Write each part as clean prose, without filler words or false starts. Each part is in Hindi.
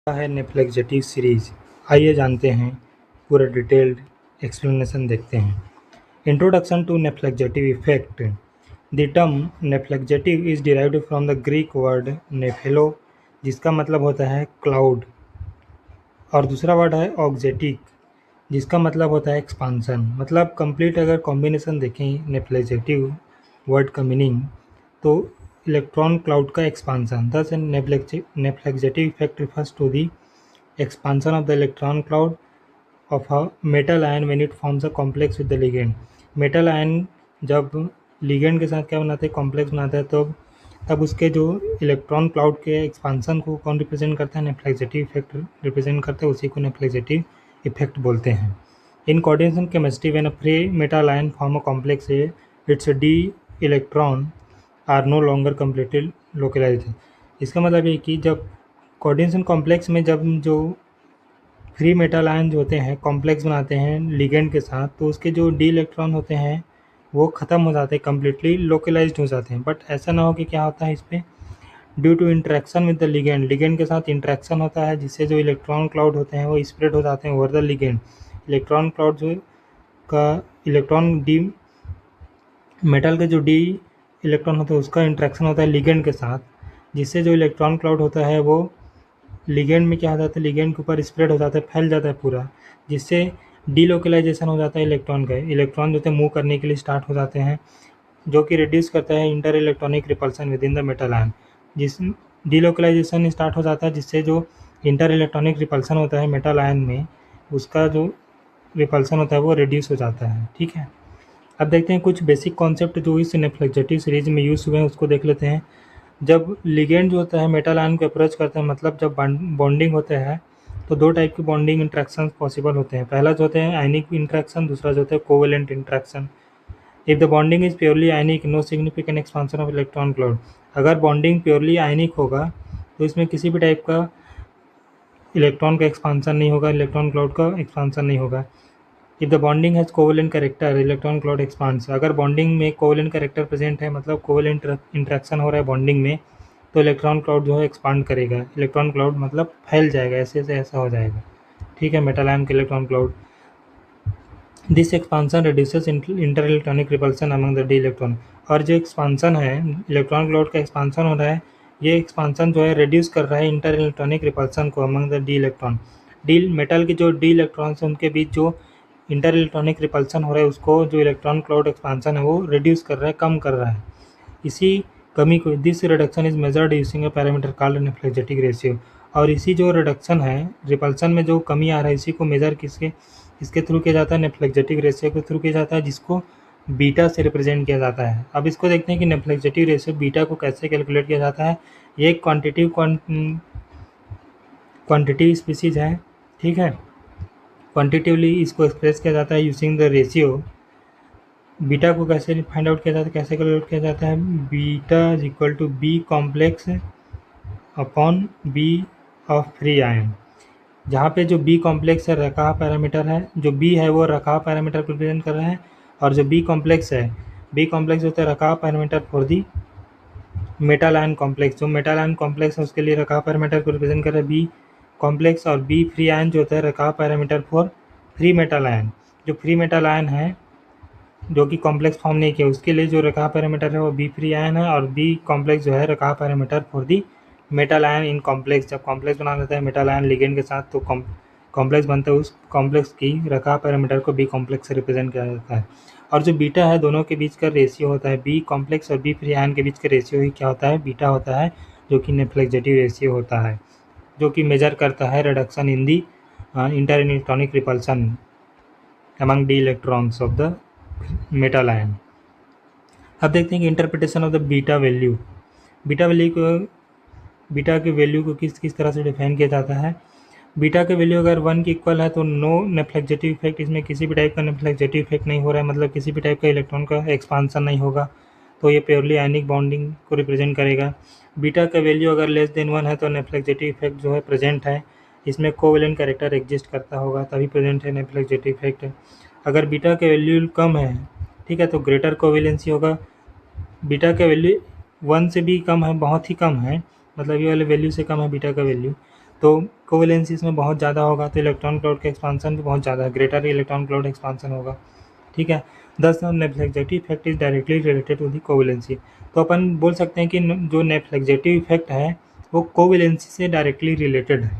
है नेफ्लेक्जेटिव सीरीज। आइए जानते हैं, पूरा डिटेल्ड एक्सप्लेनेशन देखते हैं। Introduction to nephelauxetic effect. The term nephelauxetic is derived from the Greek word nephelo, जिसका मतलब होता है क्लाउड, और दूसरा वर्ड है ऑक्जेटिक, जिसका मतलब होता है एक्सपांसन। मतलब कंप्लीट अगर कॉम्बिनेशन देखें नेफ्लेक्जेटिव वर्ड का मीनिंग, तो इलेक्ट्रॉन क्लाउड का expansion. Thus nephelauxetic effect refers to the expansion of the electron cloud of a metal ion when it forms a complex with the ligand। Metal ion जब लिगेंड के साथ क्या बनाते हैं, कॉम्प्लेक्स बनाता है, तो तब उसके जो इलेक्ट्रॉन क्लाउड के एक्सपांसन को कौन रिप्रेजेंट करता है, नेफ्लेक्जेटिव इफेक्ट रिप्रेजेंट करते हैं, उसी को नेफ्लेक्जेटिव इफेक्ट बोलते हैं। In coordination chemistry when a free metal ion form a complex its d electron are no longer completely localised. इसका मतलब ये कि जब कोऑर्डिनेशन कॉम्प्लेक्स में जब जो फ्री मेटल आयन जो होते हैं कॉम्प्लेक्स बनाते हैं लिगेंड के साथ, तो उसके जो डी इलेक्ट्रॉन होते हैं वो ख़त्म हो जाते हैं, कम्प्लीटली लोकलाइज्ड हो जाते हैं। बट ऐसा ना हो कि क्या होता है इस पर, due to interaction with the ligand, ligand के साथ इंटरेक्शन होता है, जिससे जो इलेक्ट्रॉन क्लाउड होते हैं वो स्प्रेड हो जाते हैं over the ligand. Electron cloud जो का इलेक्ट्रॉन डी मेटल के जो डी इलेक्ट्रॉन होता है उसका इंटरेक्शन होता है लिगेंड के साथ, जिससे जो इलेक्ट्रॉन क्लाउड होता है वो लिगेंड में क्या हो जाता है, लिगेंड के ऊपर स्प्रेड हो जाता है, फैल जाता है पूरा, जिससे डीलोकलाइजेशन हो जाता है इलेक्ट्रॉन का। इलेक्ट्रॉन जो थे मूव करने के लिए स्टार्ट हो जाते हैं, जो कि रिड्यूस करता है inter electronic repulsion with in the metal ion. जिस डीलोकलाइजेशन स्टार्ट हो जाता है, जिससे जो इंटर इलेक्ट्रॉनिक रिपल्सन होता है मेटल आयन में, उसका जो रिपल्सन होता है वो रिड्यूस हो जाता है। ठीक है, अब देखते हैं कुछ बेसिक कॉन्सेप्ट जो इस नेफ्लेक्जेटिव सीरीज में यूज़ हुए हैं, उसको देख लेते हैं। जब लिगेंड जो होता है मेटल आयन को अप्रोच करता है, मतलब जब बॉन्डिंग होता है, तो दो टाइप की बॉन्डिंग इंट्रैक्शन पॉसिबल होते हैं। पहला जो होते हैं आयनिक इंट्रैक्शन, दूसरा जो होता है covalent interaction. If the bonding is purely ionic, no significant expansion of electron cloud. अगर बॉन्डिंग प्योरली आयनिक होगा तो इसमें किसी भी टाइप का इलेक्ट्रॉन का एक्सपांसन नहीं होगा, इलेक्ट्रॉन क्लाउड का एक्सपांसन नहीं होगा। If the bonding has covalent character, electron cloud expands. अगर बॉन्डिंग में कोवेलेंट कैरेक्टर प्रेजेंट है, मतलब कोवेलेंट इंट्रैक्शन हो रहा है बॉन्डिंग में, तो इलेक्ट्रॉन क्लाउड जो है एक्सपांड करेगा। इलेक्ट्रॉन क्लाउड मतलब फैल जाएगा, ऐसे से ऐसा हो जाएगा। ठीक है, मेटल आयन के electron cloud. This expansion reduces inter electronic repulsion among the D electron. और जो एक्सपांसन है, इलेक्ट्रॉन क्लाउड का एक्सपांसन हो रहा है, ये एक्सपांसन जो है रिड्यूस कर रहा है इंटर इलेक्ट्रॉनिक रिपल्सन को among the D electron. D metal के जो डी इलेक्ट्रॉन्स हैं उनके बीच जो इंटर इलेक्ट्रॉनिक रिपल्सन हो रहा है, उसको जो इलेक्ट्रॉन क्लाउड एक्सपांसन है वो रिड्यूस कर रहा है, कम कर रहा है। इसी कमी को, this reduction is measured using a parameter called nephelauxetic ratio. और इसी जो रिडक्शन है, रिपल्सन में जो कमी आ रहा है, इसी को मेजर इसके थ्रू किया जाता है, नेफ्लेक्जेटिक रेशियो के थ्रू किया जाता है, जिसको बीटा से रिप्रेजेंट किया जाता है। अब इसको देखते हैं कि नेफ्लेक्जेटिव रेशियो बीटा को कैसे कैलकुलेट किया जाता है। ये एक क्वांटिटिव स्पीसीज है। ठीक है, क्वांटिटिवली इसको एक्सप्रेस किया जाता है यूजिंग द रेशियो। बीटा को कैसे फाइंड आउट किया जाता है, कैसे कैलकुलेट किया जाता है, beta is equal to B complex upon B of free ion. जहाँ पे जो बी कॉम्प्लेक्स है रकाह पैरामीटर है, जो बी है वो रकाह पैरामीटर को रिप्रेजेंट कर रहा है, और जो बी कॉम्प्लेक्स है, बी कॉम्प्लेक्स होता है Racah parameter for the metal ion complex. जो मेटल आयन कॉम्प्लेक्स है उसके लिए रकाह पैरामीटर को रिप्रेजेंट कर रहा है बी कॉम्प्लेक्स, और बी फ्री आयन जो होता है Racah parameter for free metal ion. जो फ्री मेटल आयन है जो कि कॉम्प्लेक्स फॉर्म नहीं किया, उसके लिए जो रकाह पैरामीटर है वो बी फ्री आयन है, और बी कॉम्प्लेक्स जो है Racah parameter for the metal ion in complex. जब कॉम्प्लेक्स बना देता है मेटल आयन लिगेंड के साथ, तो कॉम्प्लेक्स बनता है, उस कॉम्प्लेक्स की रकाह पैरामीटर को बी कॉम्प्लेक्स से रिप्रेजेंट किया जाता है। और जो बीटा है, दोनों के बीच का रेशियो होता है, बी कॉम्प्लेक्स और बी फ्री आयन के बीच का रेशियो ही क्या होता है, बीटा होता है, जो कि नेफ्लेक्जेटिव रेशियो होता है, जो कि मेजर करता है reduction in the inter electronic repulsion among d electrons of the metal ion। अब देखते हैं कि interpretation of the beta value. Beta के वैल्यू को किस तरह से डिफाइन किया जाता है। बीटा के वैल्यू अगर 1 के इक्वल है तो नो नेफ्लेक्जेटिव इफेक्ट, इसमें किसी भी टाइप का नेफ्लेक्जेटिव इफेक्ट नहीं हो रहा है, मतलब किसी भी टाइप का इलेक्ट्रॉन का एक्सपांसन नहीं होगा, तो ये प्योरली आयनिक बॉन्डिंग को रिप्रेजेंट करेगा। बीटा का वैल्यू अगर लेस देन 1 है तो नेफ्लेक्जेटिव इफेक्ट जो है प्रेजेंट है, इसमें कोवेलेंट कैरेक्टर एग्जिस्ट करता होगा तभी प्रेजेंट है नेफ्लेक्जेटिव इफेक्ट। अगर बीटा का वैल्यू कम है, ठीक है, तो ग्रेटर कोवेलेंसी होगा। बीटा का वैल्यू 1 से भी कम है, बहुत ही कम है, मतलब ये वाले वैल्यू से कम है बीटा का वैल्यू, तो कोवेलेंसी इसमें बहुत ज़्यादा होगा, तो इलेक्ट्रॉन क्लाउड का एक्सपांसन भी बहुत ज़्यादा, ग्रेटर इलेक्ट्रॉन क्लाउड एक्सपांसन होगा। ठीक है, thus nephelauxetic effect is directly related to the covalency. तो अपन बोल सकते हैं कि जो नेफ्लेक्जेटिव इफेक्ट है वो कोवेलेंसी से डायरेक्टली रिलेटेड है।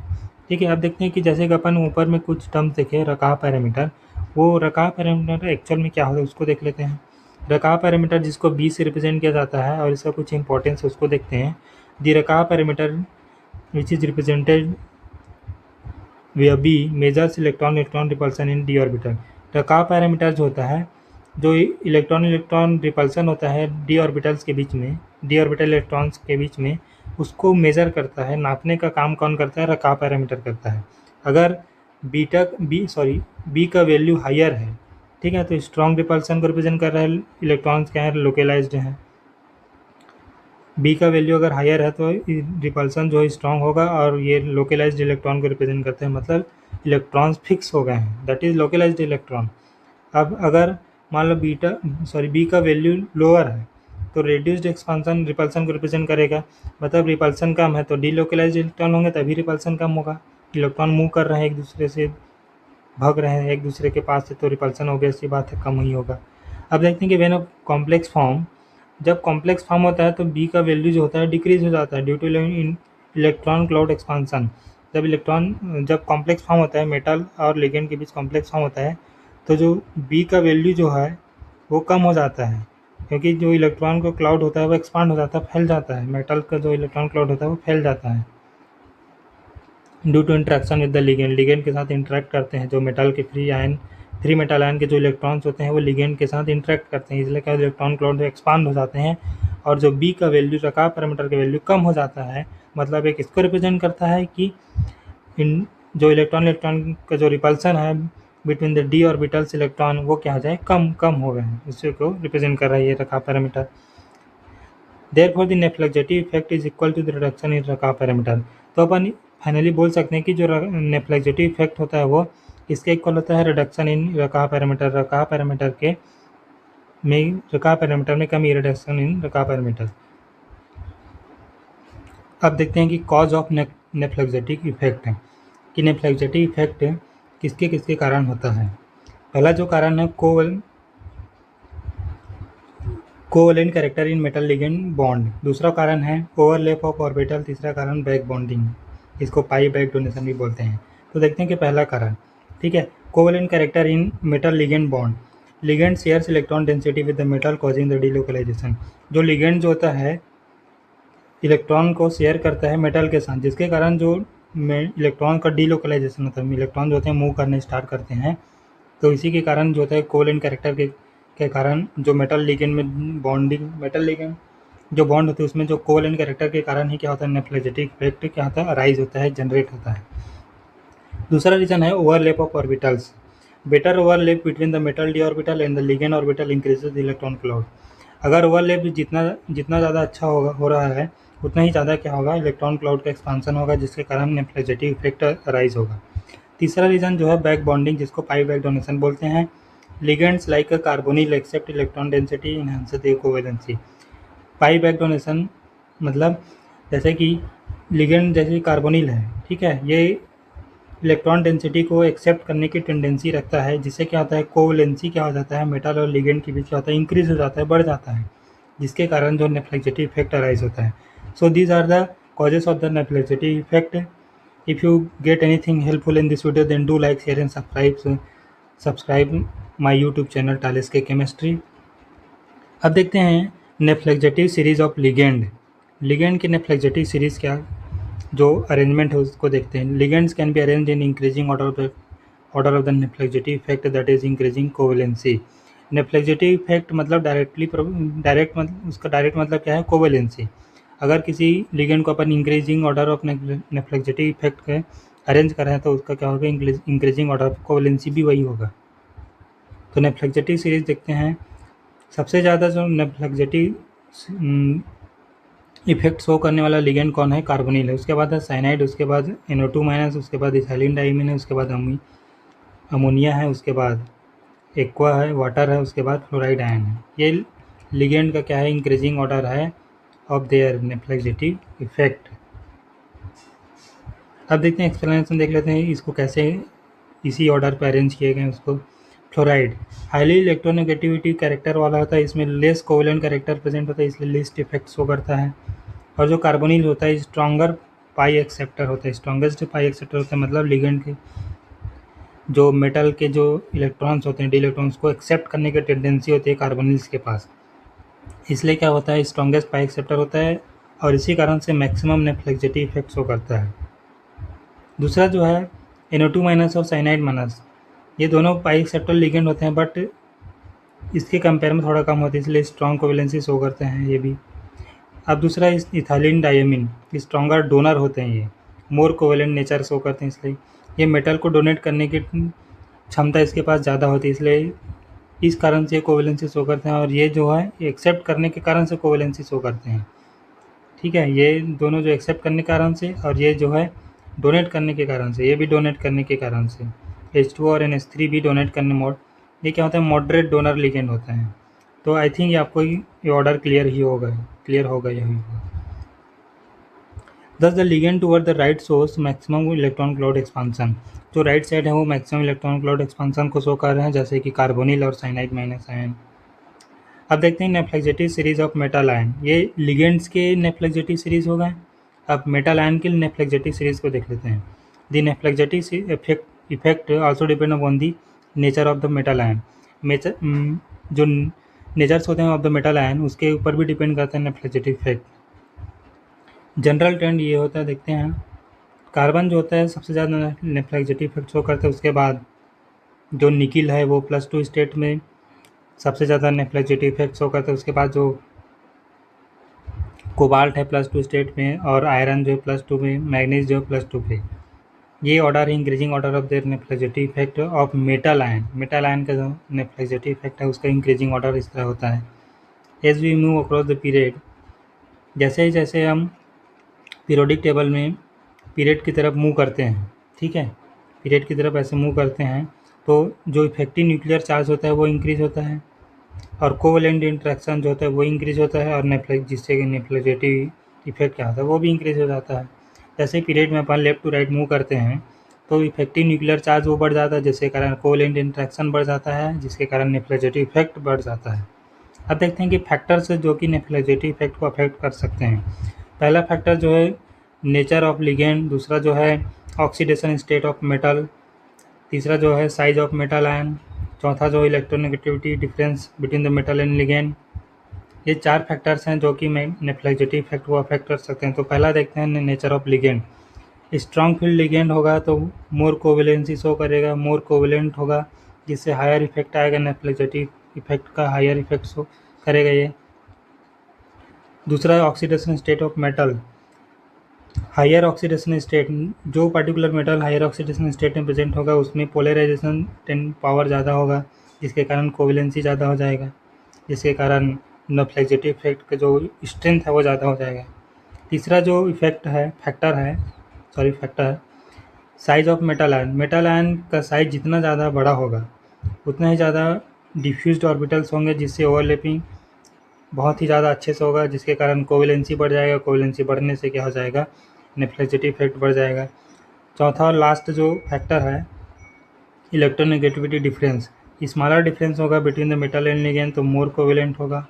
ठीक है, अब देखते हैं कि जैसे कि अपन ऊपर में कुछ टर्म्स देखे, रकाह पैरामीटर, वो रकाह पैरामीटर एक्चुअल में क्या होता है उसको देख लेते हैं। रकाह पैरामीटर जिसको बी से रिप्रेजेंट किया जाता है और इसका कुछ इंपॉर्टेंस है उसको देखते हैं। The Racah parameter which is represented where B measures electron repulsion in D orbital. Racah parameter जो होता है, जो इलेक्ट्रॉन रिपल्सन होता है डी ऑर्बिटल्स के बीच में, डी ऑर्बिटल इलेक्ट्रॉन्स के बीच में, उसको मेज़र करता है, नापने का काम कौन करता है, रकाह पैरामीटर करता है। अगर बी का वैल्यू हायर है, ठीक है, तो स्ट्रॉन्ग रिपल्सन को रिप्रेजेंट कर रहा है, इलेक्ट्रॉन्स क्या है, लोकेलाइज्ड हैं। बी का वैल्यू अगर हायर है तो रिपल्सन जो है स्ट्रॉन्ग होगा, और ये लोकेलाइज्ड इलेक्ट्रॉन को रिप्रेजेंट करते हैं, मतलब इलेक्ट्रॉन्स फिक्स हो गए हैं, दैट इज़ लोकेलाइज्ड इलेक्ट्रॉन। अब अगर मान लो बी का वैल्यू लोअर है तो रेड्यूस्ड एक्सपांसन रिपल्सन को रिप्रेजेंट करेगा, मतलब रिपल्सन कम है तो डीलोकेलाइज्ड इलेक्ट्रॉन होंगे तभी रिपल्सन कम होगा। इलेक्ट्रॉन मूव कर रहे हैं एक दूसरे से, भाग रहे हैं एक दूसरे के पास से, तो रिपल्सन ऑब्वियस सी बात है कम ही होगा। अब देखते हैं कि व्हेन अ कॉम्प्लेक्स फॉर्म, जब कॉम्प्लेक्स फॉर्म होता है तो बी का वैल्यू जो होता है डिक्रीज हो जाता है due two electron cloud expansion. जब कॉम्प्लेक्स फॉर्म होता है, मेटल और लिगेंड के बीच कॉम्प्लेक्स फॉर्म होता है, तो जो बी का वैल्यू जो है वो कम हो जाता है, क्योंकि जो इलेक्ट्रॉन का क्लाउड होता है वो एक्सपांड हो जाता है, फैल जाता है। मेटल का जो इलेक्ट्रॉन क्लाउड होता है वो फैल जाता है due to interaction with the ligand. Ligand के साथ इंटरेक्ट करते हैं, जो मेटल के फ्री मेटल आयन के जो इलेक्ट्रॉन्स होते हैं वो लिगेंड के साथ इंटरेक्ट करते हैं, इसलिए क्या इलेक्ट्रॉन क्लाउड एक्सपांड हो जाते हैं। और जो बी का वैल्यू, रकाह पैरामीटर का वैल्यू कम हो जाता है, मतलब एक इसको रिप्रेजेंट करता है कि इन जो इलेक्ट्रॉन का जो रिपल्सन है between the D orbitals electron, वो क्या हो जाए, कम हो गए हैं, इसी को रिप्रेजेंट कर रहा है ये Racah parameter. Therefore the nephelauxetic effect is equal to the reduction in Racah parameter. तो अपन फाइनली बोल सकते हैं कि जो नेफ्लेक्जेटिव इफेक्ट होता है वो इसके इक्वल होता है reduction in Racah parameter, रकाह parameter में कमी, रिडक्शन इन रकाह पैरामीटर। अब देखते हैं कि कॉज ऑफ नेफ्लेक्जेटिव इफेक्ट है, कि नेफ्लेक्जेटिव इफेक्ट किसके किसके कारण होता है। पहला जो कारण है covalent character in metal ligand bond, दूसरा कारण है ओवरलैप ऑफ ऑर्बिटल, तीसरा कारण बैक बॉन्डिंग, इसको पाई बैक डोनेशन भी बोलते हैं। तो देखते हैं कि पहला कारण, ठीक है, covalent character in metal ligand bond, ligand shares electron density with the metal causing the delocalisation. जो लिगेंड जो होता है इलेक्ट्रॉन को शेयर करता है मेटल के साथ, जिसके कारण जो इलेक्ट्रॉन का डीलोकलाइजेशन होता है, इलेक्ट्रॉन जो होते हैं मूव करने स्टार्ट करते हैं। तो इसी के कारण जो होता है कोवलेंट कैरेक्टर के कारण जो मेटल लिगेंड में बॉन्डिंग, मेटल लिगेंड जो बॉन्ड होती है उसमें जो कोवलेंट कैरेक्टर के कारण ही क्या होता है, नेफ्लेक्जेटिव इफेक्ट क्या होता है, राइज होता है, जनरेट होता है। दूसरा रीजन है overlap of orbitals, better overlap between the metal D orbital and the ligand orbital increases the electron cloud. अगर ओवरलैप जितना ज़्यादा अच्छा हो रहा है उतना ही ज़्यादा क्या होगा, इलेक्ट्रॉन क्लाउड का एक्सपांसन होगा, जिसके कारण नेफ्लेक्जेटिव इफेक्ट राइज होगा। तीसरा रीजन जो है बैक बॉन्डिंग, जिसको पाई बैक डोनेशन बोलते हैं। Ligands like carbonyl accept electron density enhance the covalency. Pi back donation मतलब जैसे कि लिगेंड जैसे कार्बोनिल है, ठीक है, ये इलेक्ट्रॉन डेंसिटी को एक्सेप्ट करने की टेंडेंसी रखता है, जिससे क्या होता है, कोवेलेंसी क्या हो जाता है, मेटल और लिगेंड के बीच क्या होता है, इंक्रीज हो जाता है, बढ़ जाता है, जिसके कारण जो नेफ्लेक्जेटिव इफेक्ट अराइज होता है। So these are the causes of the nephelauxetic effect. If you get anything helpful in this video, then do like, share and subscribe my YouTube channel Thales K Chemistry। अब देखते हैं नेफ्लेक्जेटिव सीरीज ऑफ लिगेंड। लिगेंड की नेफ्लेक्जेटिव सीरीज क्या जो अरेंजमेंट है उसको देखते हैं। Ligands can be arrange in increasing order of the nephelauxetic effect, that is increasing covalency. Nephelauxetic effect मतलब उसका डायरेक्ट मतलब क्या है, कोवेलेंसी। अगर किसी लिगेंड को अपन increasing order of nephelauxetic effect के अरेंज कर रहे हैं तो उसका क्या होगा, इंक्रीजिंग ऑर्डर ऑफ कोवेलेंसी भी वही होगा। तो नेफ्लेक्जेटिव सीरीज देखते हैं। सबसे ज़्यादा जो नेफ्लेक्जेटिव इफेक्ट शो करने वाला लिगेंड कौन है, कार्बोनिल है, उसके बाद है साइनाइड, उसके बाद NO2-, उसके बाद इथाइलिन डाइमीन है, उसके बाद अमोनिया है, उसके बाद एक्वा है, वाटर है, उसके बाद फ्लोराइड आयन है। ये लिगेंड का क्या है, इंक्रीजिंग ऑर्डर है ऑफ देयर नेफ्लेक्जेटिव इफेक्ट। अब देखते हैं एक्सप्लेनेशन देख लेते हैं इसको कैसे इसी ऑर्डर पर अरेंज किए गए उसको। फ्लोराइड हाईली इलेक्ट्रोनेगेटिविटी कैरेक्टर वाला होता है, इसमें लेस कोवेलेंट कैरेक्टर प्रेजेंट होता है इसलिए लिस्ट इफेक्ट शो करता है। और जो कार्बोनिल होता है स्ट्रॉन्गर पाई एक्सेप्टर होता है, स्ट्रॉन्गेस्ट पाई एक्सेप्टर होता है, मतलब लिगेंड के जो मेटल के जो इलेक्ट्रॉन्स होते हैं डी इलेक्ट्रॉन्स को एक्सेप्ट करने की टेंडेंसी होती है कार्बोनिल्स के पास, इसलिए क्या होता है स्ट्रॉन्गेस्ट पाई एक्सेप्टर होता है और इसी कारण से मैक्सिमम नेफ्लेक्सिटी इफेक्ट शो करता है। दूसरा जो है NO2 माइनस और साइनाइड माइनस, ये दोनों पाई एक्सेप्टर लिगेंड होते हैं बट इसके कंपेयर में थोड़ा कम होती है इसलिए स्ट्रॉन्ग कोवेलेंसी शो करते हैं ये भी। अब दूसरा इथाइलिन डायमीन, स्ट्रॉन्गर डोनर होते हैं, ये मोर कोवेलेंट नेचर शो करते हैं इसलिए ये मेटल को डोनेट करने की क्षमता इसके पास ज़्यादा होती है, इसलिए इस कारण से कोवेलेंसी शो करते हैं। और ये जो है एक्सेप्ट करने के कारण से कोवेलेंसी शो करते हैं। ठीक है, ये दोनों जो एक्सेप्ट करने के कारण से और ये जो है डोनेट करने के कारण से, ये भी डोनेट करने के कारण से H2 और NH3 भी डोनेट करने ये क्या होता है मॉडरेट डोनर लिगेंड होता है। तो आई थिंक ये आपको ये ऑर्डर क्लियर होगा यही होगा। दस the ligand toward the right source maximum electron cloud expansion, जो राइट साइड है वो मैक्सिमम इलेक्ट्रॉन क्लाउड एक्सपांसन को शो कर रहे हैं जैसे कि कार्बोनिल और साइनाइड माइनस आयन। अब देखते हैं नेफ्लेक्सिटी सीरीज ऑफ मेटल आयन, ये लिगेंड्स के नेफ्लेक्सिटी सीरीज हो गए। अब मेटल आयन के नेफ्लेक्सिटी सीरीज को देख लेते हैं। The nephelauxetic effect also depend upon the nature of the metal ion, जो नेचर्स होते हैं ऑफ द मेटल आयन उसके ऊपर भी डिपेंड करता है नेफ्लेक्सिटी इफेक्ट। जनरल ट्रेंड ये होता है, देखते हैं कार्बन जो होता है सबसे ज़्यादा नेफ्लेक्सिटी इफेक्ट शो करता है, उसके बाद जो निकिल है वो +2 स्टेट में सबसे ज़्यादा नेफ्लेक्सिटी इफेक्ट शो करता है, उसके बाद जो कोबाल्ट है +2 स्टेट में और आयरन जो है +2 में, मैग्नीज जो है +2 पे। ये ऑर्डर है increasing order of their nephelauxetic effect of metal ion का जो नेफ्लेक्सिटी इफेक्ट है उसका इंक्रीजिंग ऑर्डर इस तरह होता है। As we move across the period, जैसे हम पीरियोडिक टेबल में पीरियड की तरफ मूव करते हैं, ठीक है, पीरियड की तरफ ऐसे मूव करते हैं तो जो इफेक्टिव न्यूक्लियर चार्ज होता है वो इंक्रीज होता है और कोवेलेंट इंट्रैक्शन जो होता है वो इंक्रीज होता है और जिससे कि नेफ्लेक्सिटी इफेक्ट क्या होता है वो भी इंक्रीज हो जाता है। जैसे पीरियड में अपन लेफ्ट टू राइट मूव करते हैं तो इफेक्टिव न्यूक्लियर चार्ज वो बढ़ जाता है जिसके कारण कोवेलेंट इंट्रैक्शन बढ़ जाता है जिसके कारण नेफ्लेक्सिटी इफेक्ट बढ़ जाता है। अब देखते हैं कि फैक्टर्स जो कि नेफ्लेक्सिटी इफेक्ट को अफेक्ट कर सकते हैं। पहला फैक्टर जो है नेचर ऑफ लिगेंड, दूसरा जो है ऑक्सीडेशन स्टेट ऑफ मेटल, तीसरा जो है साइज ऑफ मेटल आयन, चौथा जो electronegativity difference between the metal and ligand. ये 4 फैक्टर्स हैं जो कि नेफ्लेक्सिटी इफेक्ट को अफेक्ट कर सकते हैं। तो पहला देखते हैं nature of ligand. Strong field ligand होगा तो मोर कोवेलेंसी शो करेगा, मोर कोवेलेंट होगा जिससे हायर इफेक्ट आएगा, नेफ्लेक्सिटी इफेक्ट का हायर इफेक्ट शो करेगा ये। दूसरा oxidation state of metal, higher oxidation state, जो particular metal higher oxidation state में प्रेजेंट होगा उसमें पोलराइजेशन पावर ज़्यादा होगा जिसके कारण कोवेलेंसी ज़्यादा हो जाएगा, जिसके कारण नेफ्लेक्सिटी इफेक्ट का जो स्ट्रेंथ है वो ज़्यादा हो जाएगा। तीसरा जो फैक्टर है साइज ऑफ मेटल आयन का साइज जितना ज़्यादा बड़ा होगा उतना ही ज़्यादा डिफ्यूज्ड ऑर्बिटल्स होंगे जिससे ओवरलैपिंग बहुत ही ज़्यादा अच्छे से होगा जिसके कारण कोवेलेंसी बढ़ जाएगा, कोवेलेंसी बढ़ने से क्या हो जाएगा नेफ्लेक्सिटी इफेक्ट बढ़ जाएगा। चौथा और लास्ट जो फैक्टर है इलेक्ट्रोनेगेटिविटी डिफरेंस, स्मॉलर डिफरेंस होगा between the metal and ligand तो मोर कोवेलेंट होगा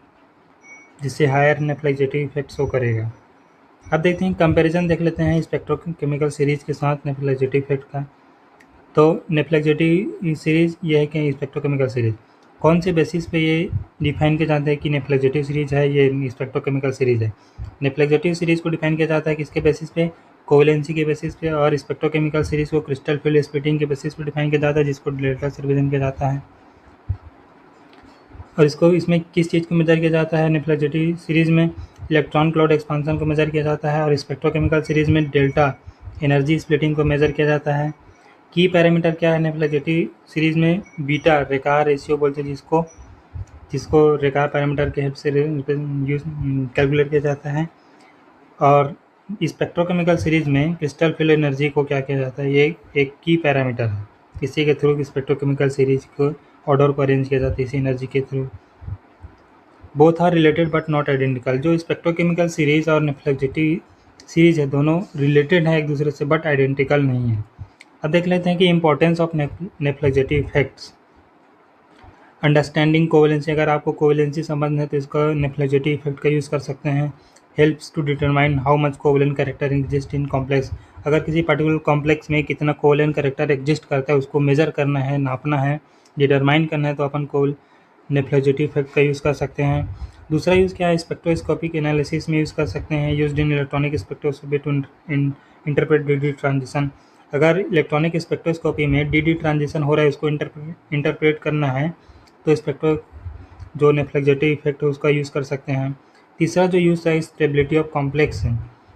जिससे हायर नेफ्लेक्सिटी इफेक्ट शो करेगा। अब देखते हैं कंपैरिजन देख लेते हैं स्पेक्ट्रोकेमिकल सीरीज के साथ नेफ्लेक्सिटी इफेक्ट का। तो नेफ्लेक्सिटी सीरीज ये है कि स्पेक्ट्रोकेमिकल सीरीज कौन से बेसिस पे ये डिफाइन किया जाता है कि नेफ्लेक्सिटी सीरीज है ये स्पेक्ट्रोकेमिकल सीरीज है। नेफ्लेक्सिटी सीरीज को डिफाइन किया जाता है किसके बेसिस पे, कोवेलेंसी के बेसिस पे, और स्पेक्ट्रोकेमिकल सीरीज को क्रिस्टल फील्ड स्प्लिटिंग के बेसिस पे डिफाइन किया जाता है जिसको डेल्टा से रिप्रेजेंट किया जाता है। और इसमें किस चीज़ को मेजर किया जाता है, नेफ्लेक्सिटी सीरीज में इलेक्ट्रॉन क्लाउड एक्सपांसन को मेजर किया जाता है और स्पेक्ट्रोकेमिकल सीरीज में डेल्टा एनर्जी स्प्लिटिंग को मेजर किया जाता है। की पैरामीटर क्या है नेफ्लेक्सिटी सीरीज में, बीटा रेकार रेशियो बोलते हैं जिसको रेकार पैरामीटर के हेल्प से यूज कैलकुलेट किया जाता है। और स्पेक्ट्रोकेमिकल सीरीज में क्रिस्टल फील्ड एनर्जी को क्या किया जाता है, ये एक की पैरामीटर है, इसी के थ्रू स्पेक्ट्रोकेमिकल सीरीज को ऑर्डर को अरेंज किया जाता है इसी एनर्जी के through. Both are related but not identical, जो स्पेक्ट्रोकेमिकल सीरीज और नेफ्लेक्सिटी सीरीज है, दोनों रिलेटेड हैं एक दूसरे से बट आइडेंटिकल नहीं है। अब देख लेते हैं कि importance of nephelauxetic effects. Understanding covalency, अगर आपको कोवेलेंसी समझना है तो इसका नेफ्लेक्जेटिव इफेक्ट का यूज़ कर सकते हैं। Helps to determine how much covalent character exist in complex, अगर किसी पर्टिकुलर कॉम्प्लेक्स में कितना कोवेलेंट कैरेक्टर एग्जिस्ट करता है उसको मेजर करना है, नापना है, डिटरमाइन करना है, तो अपन को नेफ्लेक्जेटिव इफेक्ट का यूज़ कर सकते हैं। दूसरा यूज़ क्या है, स्पेक्ट्रोस्कोपिक एनालिसिस में यूज़ कर सकते हैं, used in electronic spectroscopy to interpret d transition. अगर इलेक्ट्रॉनिक स्पेक्ट्रोस्कोपी में डी ट्रांजिशन हो रहा है उसको इंटरप्रेट करना है तो स्पेक्ट्रो जो नेफ्लेक्जेटिव इफेक्ट है उसका यूज़ कर सकते हैं। तीसरा जो यूज़ है स्टेबिलिटी ऑफ कॉम्प्लेक्स है,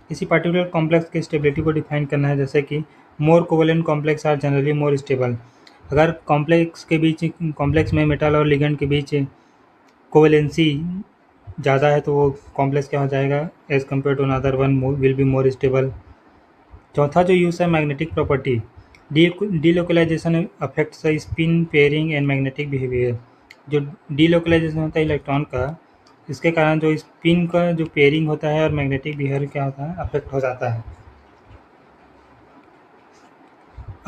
किसी पर्टिकुलर कॉम्प्लेक्स की स्टेबिलिटी को डिफाइन करना है, जैसे कि more covalent complex are generally more stable. अगर कॉम्प्लेक्स में मेटल और लिगेंड के बीच कोवेलेंसी ज़्यादा है तो वो कॉम्प्लेक्स क्या हो जाएगा, as compare to another one will be more stable. चौथा जो यूज़ है magnetic property, delocalisation affects spin pairing and magnetic behaviour. जो डीलोकलाइजेशन होता है इलेक्ट्रॉन का, इसके कारण जो स्पिन का जो पेयरिंग होता है और मैग्नेटिक बिहेवियर क्या होता है, अफेक्ट हो जाता है।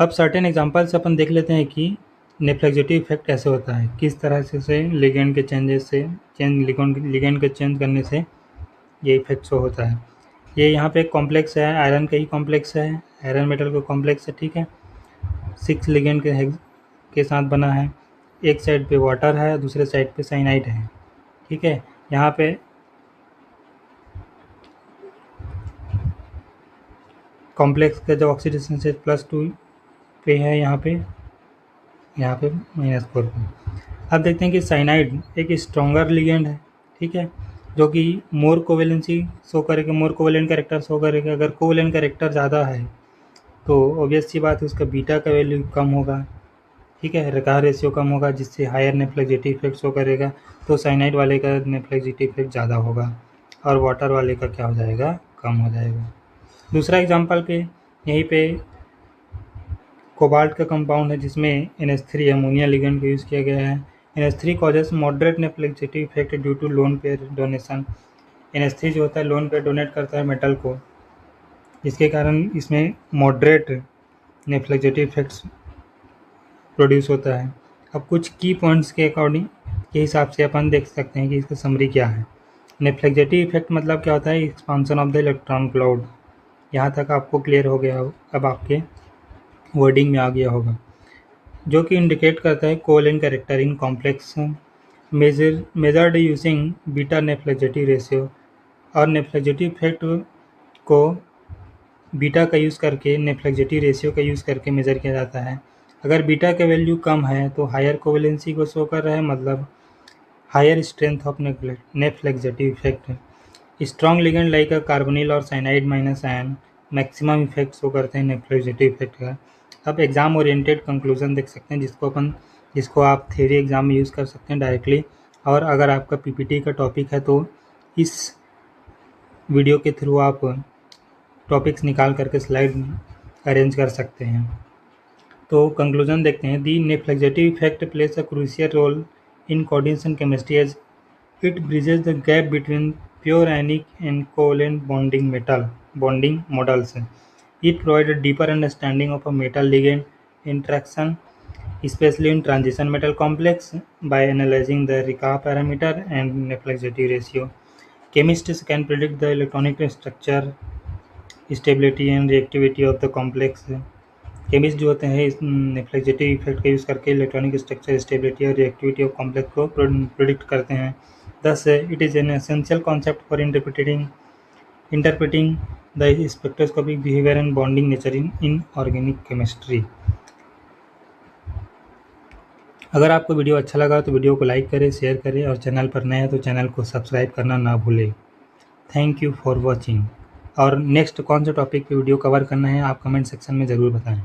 अब सर्टेन एग्जांपल्स अपन देख लेते हैं कि नेफ्लेक्जेटिव इफेक्ट कैसे होता है, किस तरह से लिगेंड के लिगेंड के चेंज करने से ये इफेक्ट शो होता है। ये यहाँ पे एक कॉम्प्लेक्स है, आयरन का ही कॉम्प्लेक्स है, आयरन मेटल का कॉम्प्लेक्स है, ठीक है। 6 लिगेंड के साथ बना है, एक साइड पे वाटर है, दूसरे साइड पे साइनाइड है, ठीक है। यहाँ पे कॉम्प्लेक्स का जो ऑक्सीडेशन से +2 पे है, यहाँ पे -4 पे। अब देखते हैं कि साइनाइड एक स्ट्रॉन्गर लिगेंड है, ठीक है, जो कि मोर कोवेलेंसी शो करेगा, मोर कोवेलेंट कैरेक्टर शो करेगा। अगर कोवेलेंट कैरेक्टर ज़्यादा है तो ऑब्वियस सी बात है उसका बीटा का वैल्यू कम होगा, ठीक है, रिकॉर्ड रेशियो कम होगा, जिससे हायर नेफ्लेक्जेटिव इफेक्ट शो करेगा। तो साइनाइड वाले का नेफ्लेक्जेटिव इफेक्ट ज़्यादा होगा और वाटर वाले का क्या हो जाएगा, कम हो जाएगा। दूसरा एग्जांपल पे यहीं पे कोबाल्ट का कंपाउंड है जिसमें NH3 अमोनिया लिगेंड का यूज़ किया गया है। NH3 causes moderate nephelauxetic effect due to lone pair donation. NH3 जो होता है लोन पेयर डोनेट करता है मेटल को, जिसके कारण इसमें मॉडरेट नेफ्लेक्जेटिव इफेक्ट्स प्रोड्यूस होता है। अब कुछ की पॉइंट्स के अकॉर्डिंग के हिसाब से अपन देख सकते हैं कि इसका समरी क्या है। नेफ्लेक्जेटिव इफेक्ट मतलब क्या होता है, expansion of the electron cloud. यहाँ तक आपको क्लियर हो गया हो, अब आपके वर्डिंग में आ गया होगा, जो कि इंडिकेट करता है covalent character in complex measured using beta nephelauxetic ratio. और नेफ्लेक्जेटिव इफेक्ट को बीटा का यूज़ करके, नेफ्लेक्जेटिव रेशियो का यूज़ करके मेज़र किया जाता है। अगर बीटा का वैल्यू कम है तो हायर कोवेलेंसी को शो कर रहा है, मतलब higher strength of nephelauxetic effect. Strong ligand like carbonyl और cyanide minus ion maximum effect show करते हैं नेफ्लेक्जेटिव इफेक्ट का। अब एग्जाम ओरिएंटेड कंक्लूजन देख सकते हैं, जिसको आप थ्योरी एग्जाम में यूज़ कर सकते हैं डायरेक्टली। और अगर आपका PPT का टॉपिक है तो इस वीडियो के थ्रू आप टॉपिक्स निकाल करके स्लाइड अरेंज कर सकते हैं। तो कंक्लूजन देखते हैं, the nephelauxetic effect place a crucial role in coordination chemistry as it bridges the gap between pure anic and covalent bonding models. It provides a deeper understanding of a metal-ligand interaction, especially in transition metal complex, by analyzing the Ricard parameter and nephlectivity ratio. Chemists can predict the electronic structure, stability and reactivity of the complex. Chemist जो होते हैं इस नेफ्लेक्जेटिव इफेक्ट का यूज़ करके इलेक्ट्रॉनिक स्ट्रक्चर, स्टेबिलिटी और रिएक्टिविटी ऑफ कॉम्प्लेक्स को प्रिडिक्ट करते हैं। Thus, it is an essential concept for interpreting the spectroscopic behavior and bonding nature in organic chemistry. अगर आपको वीडियो अच्छा लगा तो वीडियो को लाइक करें, शेयर करें और चैनल पर नए हैं तो चैनल को सब्सक्राइब करना ना भूलें। Thank you for watching. और नेक्स्ट कौन से टॉपिक पे वीडियो कवर करना है आप कमेंट सेक्शन में ज़रूर बताएं।